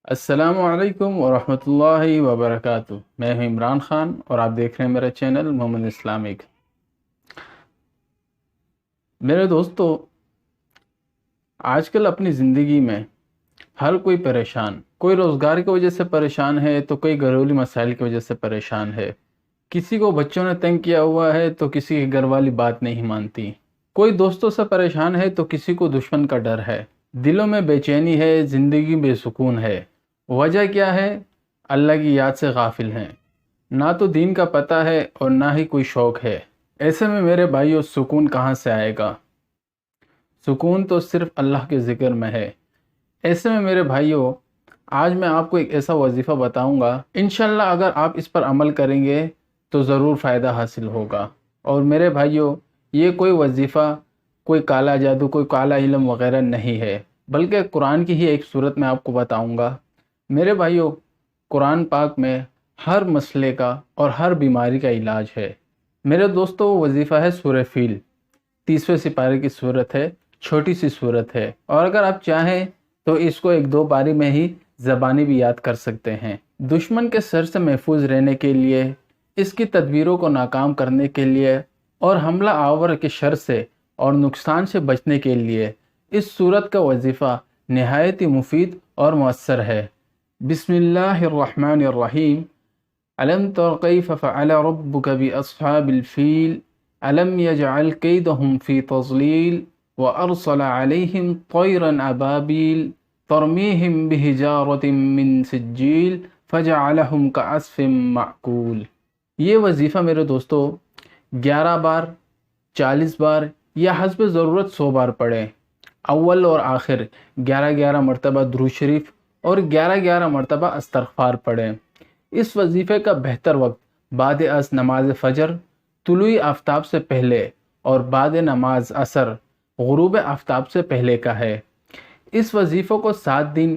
السلام علیکم ورحمۃ اللہ وبرکاتہ۔ میں ہوں عمران خان اور آپ دیکھ رہے ہیں میرا چینل محمد اسلامک۔ میرے دوستو، آج کل اپنی زندگی میں ہر کوئی پریشان، کوئی روزگار کی وجہ سے پریشان ہے تو کوئی گھریلو مسائل کی وجہ سے پریشان ہے۔ کسی کو بچوں نے تنگ کیا ہوا ہے تو کسی کی گھر والی بات نہیں مانتی، کوئی دوستوں سے پریشان ہے تو کسی کو دشمن کا ڈر ہے، دلوں میں بے چینی ہے، زندگی بے سکون ہے۔ وجہ کیا ہے؟ اللہ کی یاد سے غافل ہیں، نہ تو دین کا پتہ ہے اور نہ ہی کوئی شوق ہے۔ ایسے میں میرے بھائیوں، سکون کہاں سے آئے گا؟ سکون تو صرف اللہ کے ذکر میں ہے۔ ایسے میں میرے بھائیوں، آج میں آپ کو ایک ایسا وظیفہ بتاؤں گا، انشاءاللہ اگر آپ اس پر عمل کریں گے تو ضرور فائدہ حاصل ہوگا۔ اور میرے بھائیوں، یہ کوئی وظیفہ، کوئی کالا جادو، کوئی کالا علم وغیرہ نہیں ہے، بلکہ قرآن کی ہی ایک صورت میں آپ کو بتاؤں گا۔ میرے بھائیوں، قرآن پاک میں ہر مسئلے کا اور ہر بیماری کا علاج ہے۔ میرے دوستو، وہ وظیفہ ہے سورہ فیل، 30ویں سپارے کی صورت ہے، چھوٹی سی صورت ہے، اور اگر آپ چاہیں تو اس کو ایک دو پاری میں ہی زبانی بھی یاد کر سکتے ہیں۔ دشمن کے سر سے محفوظ رہنے کے لیے، اس کی تدبیروں کو ناکام کرنے کے لیے اور حملہ آور کے شر سے اور نقصان سے بچنے کے لیے اس صورت کا وظیفہ نہایت ہی مفید اور مؤثر ہے۔ بسم اللہ الرحمن الرحیم۔ علم تر کیف فعل ربک باصحاب الفیل علم یجعل کیدہم فی تضلیل وارسل علیہم طیرا ابابیل ترمیہم بحجارۃ من سجیل فجعلہم کعصف معقول۔ یہ وظیفہ میرے دوستو 11 بار، 40 بار یا حسب ضرورت 100 بار پڑھیں۔ اول اور آخر 11 مرتبہ درود شریف اور 11 مرتبہ استغفار پڑھیں۔ اس وظیفے کا بہتر وقت بعد از نماز فجر، طلوع آفتاب سے پہلے، اور بعد نماز عصر، غروب آفتاب سے پہلے کا ہے۔ اس وظیفے کو 7 دن،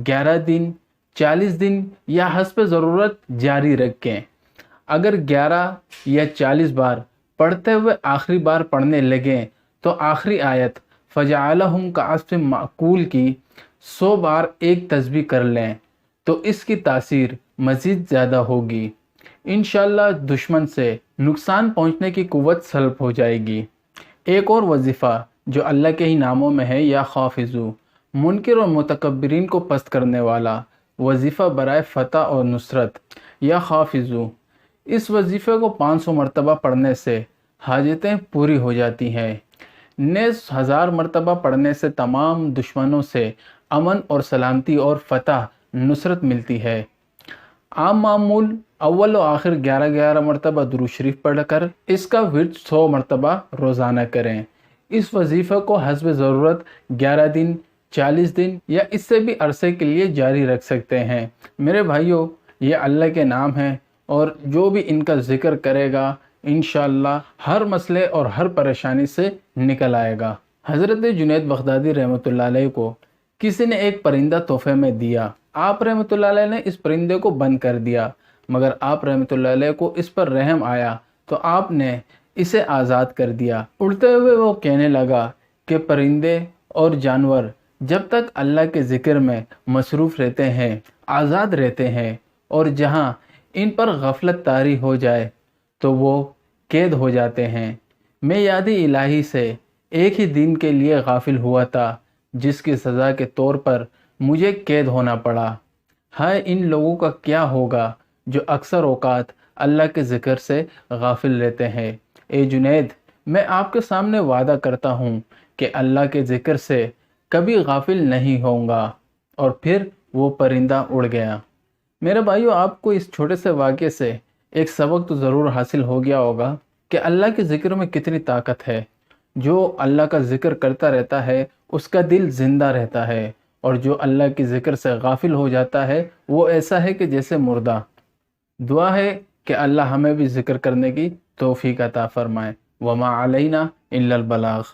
11 دن، 40 دن یا حسب ضرورت جاری رکھیں۔ اگر 11 یا 40 بار پڑھتے ہوئے آخری بار پڑھنے لگیں تو آخری آیت فجعلہم کعصف معقول کی 100 بار ایک تسبیح کر لیں تو اس کی تاثیر مزید زیادہ ہوگی۔ انشاءاللہ دشمن سے نقصان پہنچنے کی قوت سلب ہو جائے گی۔ ایک اور وظیفہ جو اللہ کے ہی ناموں میں ہے، یا خافضو، منکر اور متکبرین کو پست کرنے والا وظیفہ برائے فتح اور نصرت، یا خافضو۔ اس وظیفے کو 500 مرتبہ پڑھنے سے حاجتیں پوری ہو جاتی ہیں، نیز 1000 مرتبہ پڑھنے سے تمام دشمنوں سے امن اور سلامتی اور فتح نصرت ملتی ہے۔ عام معمول اول و آخر 11 مرتبہ درود شریف پڑھ کر اس کا ورد 100 مرتبہ روزانہ کریں۔ اس وظیفے کو حسب ضرورت 11 دن، 40 دن یا اس سے بھی عرصے کے لیے جاری رکھ سکتے ہیں۔ میرے بھائیوں، یہ اللہ کے نام ہیں اور جو بھی ان کا ذکر کرے گا انشاءاللہ ہر مسئلے اور ہر پریشانی سے نکل آئے گا۔ حضرت جنید بغدادی رحمۃ اللہ علیہ کو کسی نے ایک پرندہ تحفے میں دیا۔ آپ رحمۃ اللہ علیہ نے اس پرندے کو بند کر دیا، مگر آپ رحمۃ اللہ علیہ کو اس پر رحم آیا تو آپ نے اسے آزاد کر دیا۔ اڑتے ہوئے وہ کہنے لگا کہ پرندے اور جانور جب تک اللہ کے ذکر میں مصروف رہتے ہیں، آزاد رہتے ہیں، اور جہاں ان پر غفلت طاری ہو جائے تو وہ قید ہو جاتے ہیں۔ میں یاد الہی سے ایک ہی دن کے لیے غافل ہوا تھا، جس کی سزا کے طور پر مجھے قید ہونا پڑا۔ ہائے ان لوگوں کا کیا ہوگا جو اکثر اوقات اللہ کے ذکر سے غافل رہتے ہیں۔ اے جنید، میں آپ کے سامنے وعدہ کرتا ہوں کہ اللہ کے ذکر سے کبھی غافل نہیں ہوں گا۔ اور پھر وہ پرندہ اڑ گیا۔ میرے بھائیو، آپ کو اس چھوٹے سے واقعے سے ایک سبق تو ضرور حاصل ہو گیا ہوگا کہ اللہ کے ذکر میں کتنی طاقت ہے۔ جو اللہ کا ذکر کرتا رہتا ہے اس کا دل زندہ رہتا ہے، اور جو اللہ کے ذکر سے غافل ہو جاتا ہے وہ ایسا ہے کہ جیسے مردہ۔ دعا ہے کہ اللہ ہمیں بھی ذکر کرنے کی توفیق عطا فرمائے۔ وما علینا الا البلاغ۔